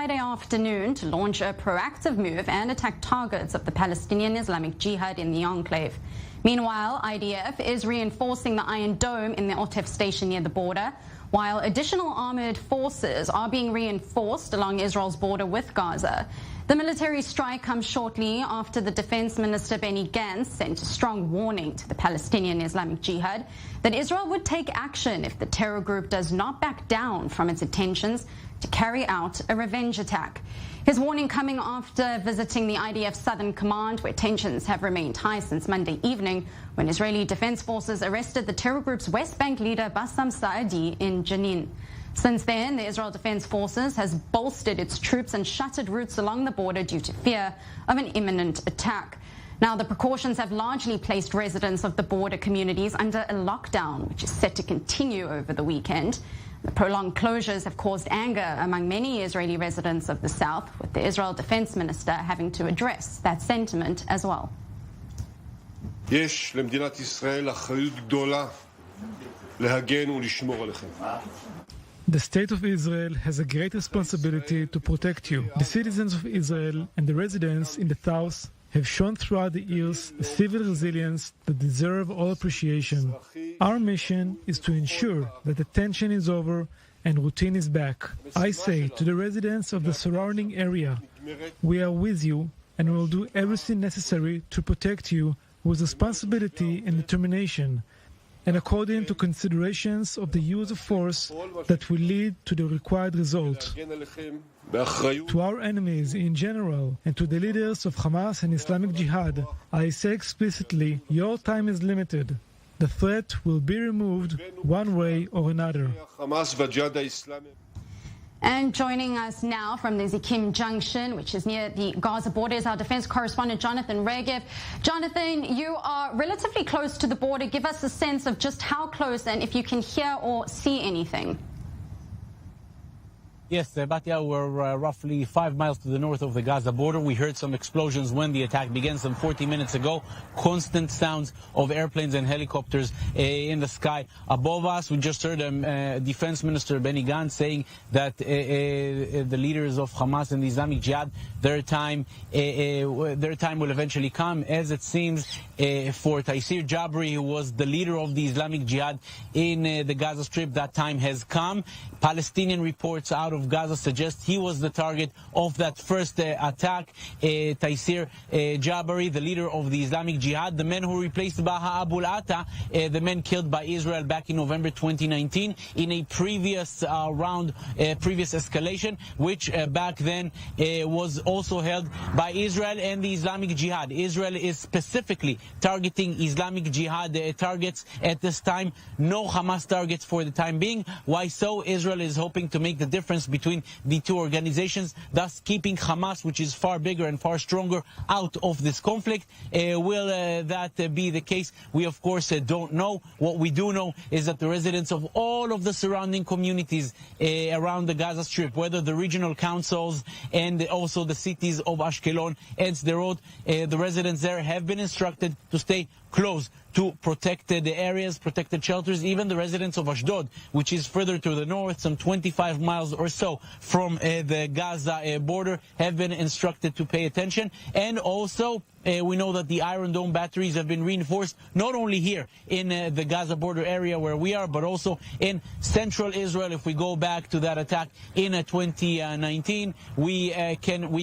Friday afternoon to launch a proactive move and attack targets of the Palestinian Islamic Jihad in the enclave. Meanwhile, IDF is reinforcing the Iron Dome in the Otef station near the border, while additional armoured forces are being reinforced along Israel's border with Gaza. The military strike comes shortly after the Defense Minister Benny Gantz sent a strong warning to the Palestinian Islamic Jihad that Israel would take action if the terror group does not back down from its intentions to carry out a revenge attack. His warning coming after visiting the IDF Southern Command, where tensions have remained high since Monday evening when Israeli Defense Forces arrested the terror group's West Bank leader Bassam Saadi in Jenin. Since then, the Israel Defense Forces has bolstered its troops and shuttered routes along the border due to fear of an imminent attack. Now, the precautions have largely placed residents of the border communities under a lockdown, which is set to continue over the weekend. The prolonged closures have caused anger among many Israeli residents of the south, with the Israel Defense Minister having to address that sentiment as well. יש למדינת ישראל אחריות גדולה להגן ולשמור עליכם. The State of Israel has a great responsibility to protect you. The citizens of Israel and the residents in the south have shown throughout the years a civil resilience that deserve all appreciation. Our mission is to ensure that the tension is over and routine is back. I say to the residents of the surrounding area, we are with you and will do everything necessary to protect you with responsibility and determination, and according to considerations of the use of force that will lead to the required result. To our enemies in general and to the leaders of Hamas and Islamic Jihad, I say explicitly, your time is limited. The threat will be removed one way or another. And joining us now from the Zikim Junction, which is near the Gaza border, is our defense correspondent, Jonathan Regev. Jonathan, you are relatively close to the border. Give us a sense of just how close and if you can hear or see anything. Yes, Batya, we're roughly 5 miles to the north of the Gaza border. We heard some explosions when the attack began some 40 minutes ago. Constant sounds of airplanes and helicopters in the sky above us. We just heard Defense Minister Benny Gantz saying that the leaders of Hamas and the Islamic Jihad, their time will eventually come, as it seems for Taisir Jabri, who was the leader of the Islamic Jihad in the Gaza Strip. That time has come. Palestinian reports out of Gaza suggest he was the target of that first attack. Taisir Jabari, the leader of the Islamic Jihad, the man who replaced Baha Abu al-Ata, the man killed by Israel back in November 2019 in a previous previous escalation, which back then was also held by Israel and the Islamic Jihad. Israel is specifically targeting Islamic Jihad targets at this time, no Hamas targets for the time being. Why so? Israel is hoping to make the difference between the two organizations, thus keeping Hamas, which is far bigger and far stronger, out of this conflict. Will that be the case? We of course don't know. What we do know is that the residents of all of the surrounding communities around the Gaza Strip, whether the regional councils and also the cities of Ashkelon and Sderot, the residents there have been instructed to stay close to protected areas, protected shelters. Even the residents of Ashdod, which is further to the north, some 25 miles or so from the Gaza border, have been instructed to pay attention. And also, we know that the Iron Dome batteries have been reinforced, not only here in the Gaza border area where we are, but also in central Israel. If we go back to that attack in 2019, we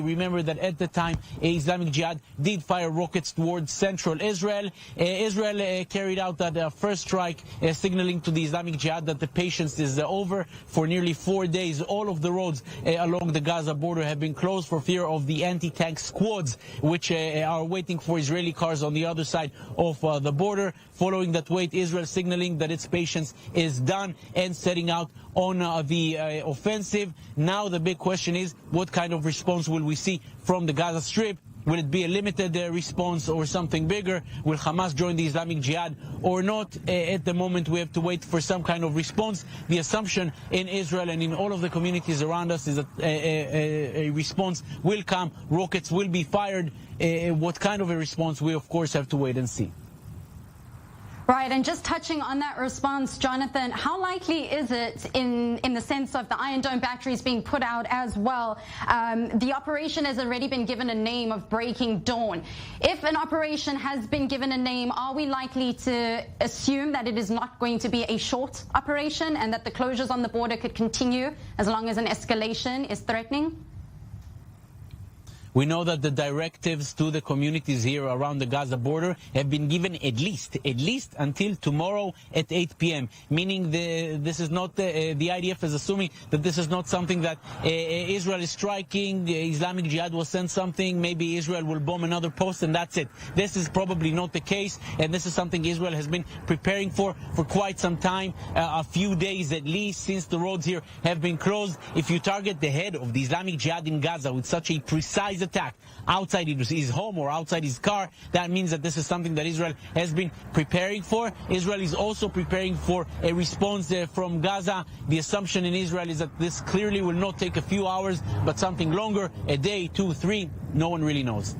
remember that at the time Islamic Jihad did fire rockets towards central Israel. Israel carried out that first strike, signaling to the Islamic Jihad that the patience is over. For nearly 4 days, all of the roads along the Gaza border have been closed for fear of the anti-tank squads, which are waiting for Israeli cars on the other side of the border. Following that wait, Israel signaling that its patience is done and setting out on the offensive. Now the big question is, what kind of response will we see from the Gaza Strip? Will it be a limited response or something bigger? Will Hamas join the Islamic Jihad or not? At the moment, we have to wait for some kind of response. The assumption in Israel and in all of the communities around us is that a response will come. Rockets will be fired. What kind of a response? We, of course, have to wait and see. Right, and just touching on that response, Jonathan, how likely is it in the sense of the Iron Dome batteries being put out as well? The operation has already been given a name of Breaking Dawn. If an operation has been given a name, are we likely to assume that it is not going to be a short operation and that the closures on the border could continue as long as an escalation is threatening? We know that the directives to the communities here around the Gaza border have been given at least until tomorrow at 8 p.m., meaning this is not, the IDF is assuming that this is not something that Israel is striking, Islamic Jihad will send something, maybe Israel will bomb another post and that's it. This is probably not the case, and this is something Israel has been preparing for quite some time, a few days at least, since the roads here have been closed. If you target the head of the Islamic Jihad in Gaza with such a precise attack outside his home or outside his car, that means that this is something that Israel has been preparing for. Israel is also preparing for a response from Gaza. The assumption in Israel is that this clearly will not take a few hours, but something longer, a day, 2, 3, no one really knows.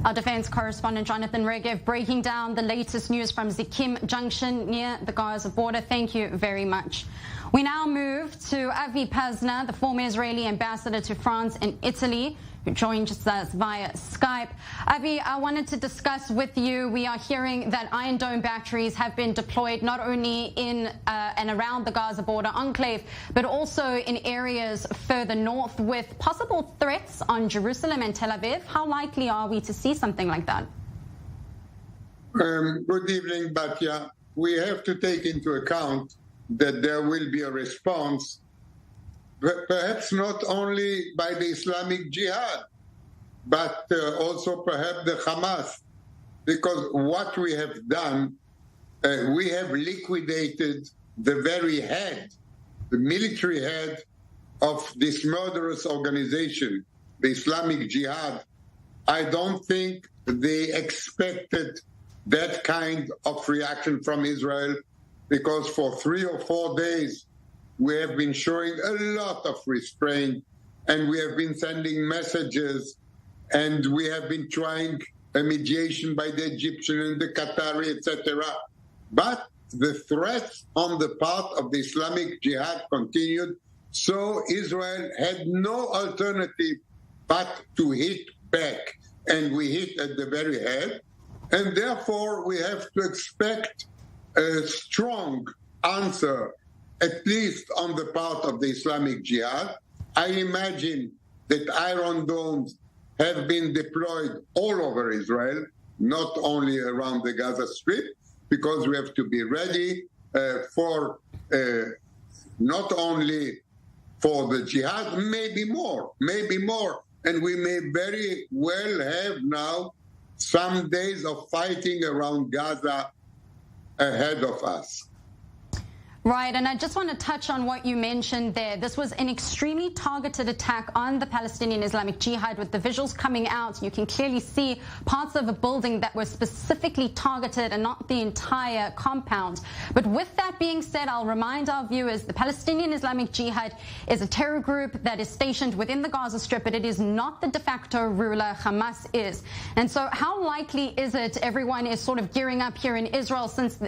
Our defense correspondent Jonathan Regev breaking down the latest news from Zikim Junction near the Gaza border. Thank you very much. We now move to Avi Pazner, the former Israeli ambassador to France and Italy, who joins us via Skype. Avi, I wanted to discuss with you, we are hearing that Iron Dome batteries have been deployed not only in and around the Gaza border enclave, but also in areas further north with possible threats on Jerusalem and Tel Aviv. How likely are we to see something like that? Good evening, Batya. We have to take into account that there will be a response, perhaps not only by the Islamic Jihad, but also perhaps the Hamas, because what we have done, we have liquidated the very head, the military head of this murderous organization, the Islamic Jihad. I don't think they expected that kind of reaction from Israel, because for 3 or 4 days, we have been showing a lot of restraint, and we have been sending messages, and we have been trying a mediation by the Egyptian and the Qatari, etc. But the threats on the part of the Islamic Jihad continued, so Israel had no alternative but to hit back. And we hit at the very head, and therefore we have to expect a strong answer, at least on the part of the Islamic Jihad. I imagine that Iron Domes have been deployed all over Israel, not only around the Gaza Strip, because we have to be ready for not only for the Jihad, maybe more. And we may very well have now some days of fighting around Gaza ahead of us. Right, and I just want to touch on what you mentioned there. This was an extremely targeted attack on the Palestinian Islamic Jihad, with the visuals coming out. You can clearly see parts of a building that were specifically targeted and not the entire compound. But with that being said, I'll remind our viewers, the Palestinian Islamic Jihad is a terror group that is stationed within the Gaza Strip, but it is not the de facto ruler. Hamas is. And so how likely is it everyone is sort of gearing up here in Israel since the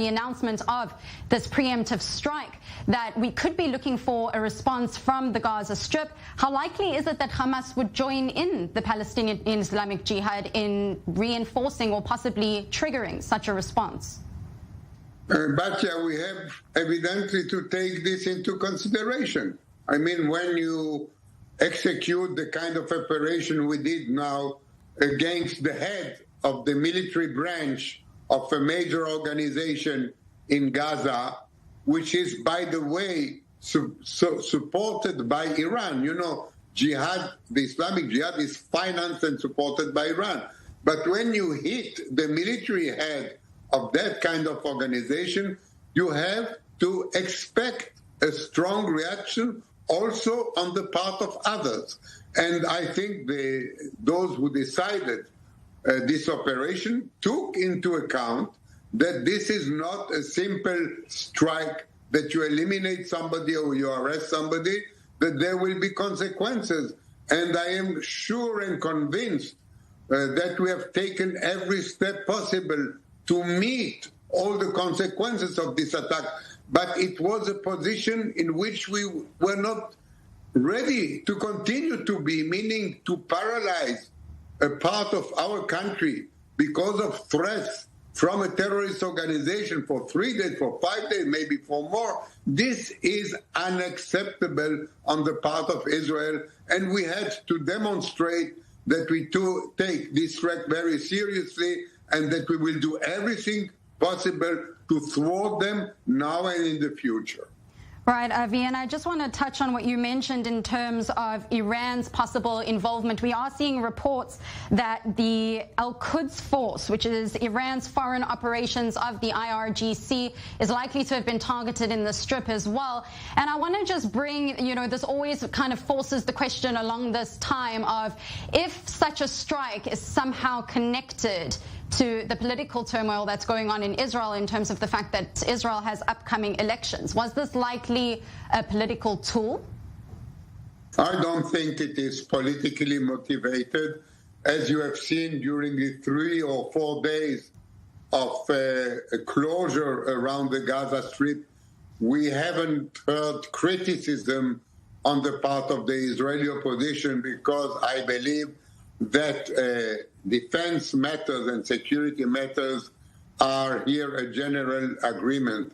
announcement of this preemptive strike, that we could be looking for a response from the Gaza Strip? How likely is it that Hamas would join in the Palestinian Islamic Jihad in reinforcing or possibly triggering such a response? Batya, we have evidently to take this into consideration. I mean, when you execute the kind of operation we did now against the head of the military branch of a major organization in Gaza, which is, by the way, supported by Iran. You know, jihad, the Islamic Jihad is financed and supported by Iran. But when you hit the military head of that kind of organization, you have to expect a strong reaction also on the part of others. And I think those who decided this operation took into account that this is not a simple strike, that you eliminate somebody or you arrest somebody, that there will be consequences. And I am sure and convinced that we have taken every step possible to meet all the consequences of this attack. But it was a position in which we were not ready to continue to be, meaning to paralyze a part of our country because of threats from a terrorist organization for 3 days, for 5 days, maybe for more. This is unacceptable on the part of Israel, and we had to demonstrate that we take this threat very seriously and that we will do everything possible to thwart them now and in the future. Right, Avi, and I just want to touch on what you mentioned in terms of Iran's possible involvement. We are seeing reports that the Al-Quds Force, which is Iran's foreign operations of the IRGC, is likely to have been targeted in the Strip as well. And I want to just bring, this always kind of forces the question along this time of if such a strike is somehow connected to the political turmoil that's going on in Israel in terms of the fact that Israel has upcoming elections. Was this likely a political tool? I don't think it is politically motivated. As you have seen during the 3 or 4 days of closure around the Gaza Strip, we haven't heard criticism on the part of the Israeli opposition because I believe that defense matters and security matters are here a general agreement,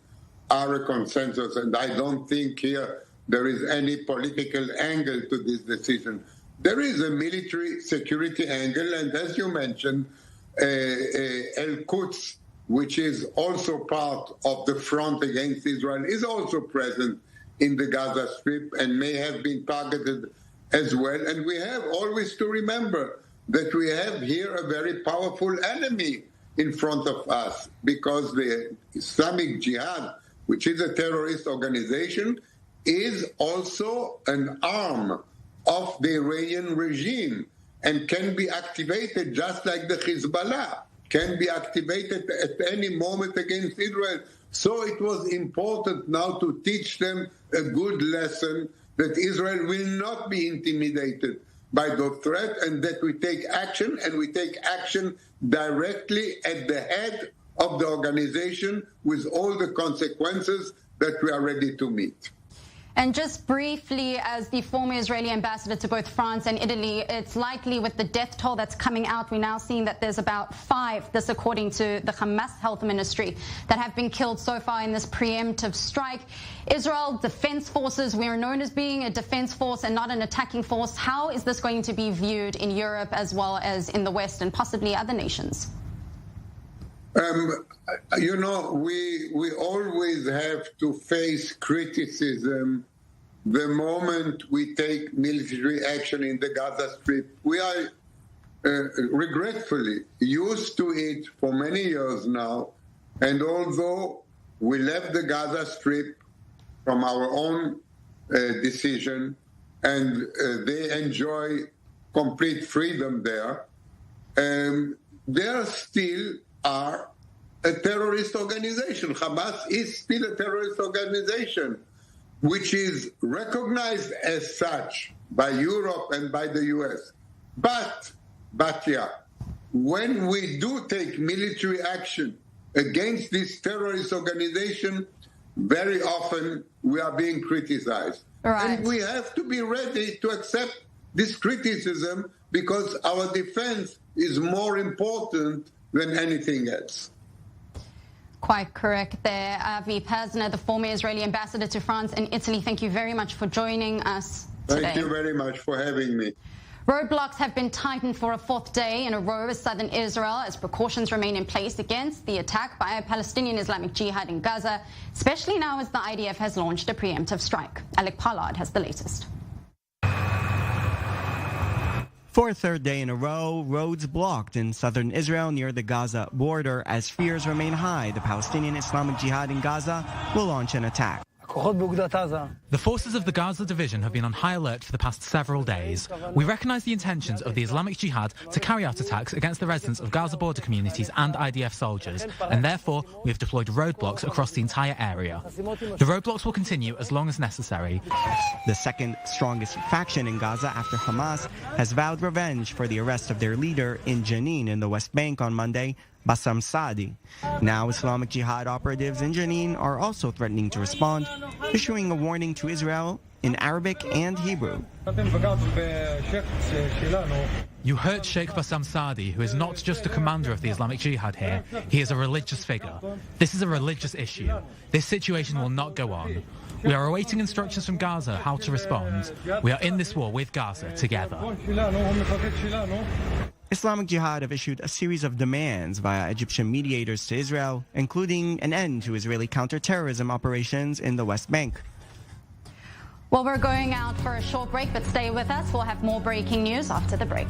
are a consensus, and I don't think here there is any political angle to this decision. There is a military security angle, and as you mentioned, Al-Quds, which is also part of the front against Israel, is also present in the Gaza Strip and may have been targeted as well. And we have always to remember that we have here a very powerful enemy in front of us, because the Islamic Jihad, which is a terrorist organization, is also an arm of the Iranian regime and can be activated just like the Hezbollah can be activated at any moment against Israel. So it was important now to teach them a good lesson that Israel will not be intimidated by the threat and that we take action, and we take action directly at the head of the organization with all the consequences that we are ready to meet. And just briefly, as the former Israeli ambassador to both France and Italy, it's likely with the death toll that's coming out, we're now seeing that there's about 5, this according to the Hamas health ministry, that have been killed so far in this preemptive strike. Israel Defense Forces, we are known as being a defense force and not an attacking force. How is this going to be viewed in Europe as well as in the West and possibly other nations? We always have to face criticism the moment we take military action in the Gaza Strip. We are regretfully used to it for many years now, and although we left the Gaza Strip from our own decision, and they enjoy complete freedom there, there still are a terrorist organization. Hamas is still a terrorist organization, which is recognized as such by Europe and by the US. But when we do take military action against this terrorist organization, very often we are being criticized. Right. And we have to be ready to accept this criticism because our defense is more important than anything else. Quite correct there. Avi Pazner, the former Israeli ambassador to France and Italy, thank you very much for joining us today. Thank you very much for having me. Roadblocks have been tightened for a 4th day in a row in southern Israel as precautions remain in place against the attack by a Palestinian Islamic Jihad in Gaza, especially now as the IDF has launched a preemptive strike. Alec Pollard has the latest. For a 3rd day in a row, roads blocked in southern Israel near the Gaza border as fears remain high the Palestinian Islamic Jihad in Gaza will launch an attack. The forces of the Gaza division have been on high alert for the past several days. We recognise the intentions of the Islamic Jihad to carry out attacks against the residents of Gaza border communities and IDF soldiers, and therefore we have deployed roadblocks across the entire area. The roadblocks will continue as long as necessary. The second strongest faction in Gaza after Hamas has vowed revenge for the arrest of their leader in Jenin in the West Bank on Monday, Bassam Saadi. Now Islamic Jihad operatives in Jenin are also threatening to respond, issuing a warning to Israel in Arabic and Hebrew. You hurt Sheikh Bassam Saadi, who is not just a commander of the Islamic Jihad here, he is a religious figure. This is a religious issue. This situation will not go on. We are awaiting instructions from Gaza how to respond. We are in this war with Gaza together. Islamic Jihad have issued a series of demands via Egyptian mediators to Israel, including an end to Israeli counterterrorism operations in the West Bank. Well, we're going out for a short break, but stay with us. We'll have more breaking news after the break.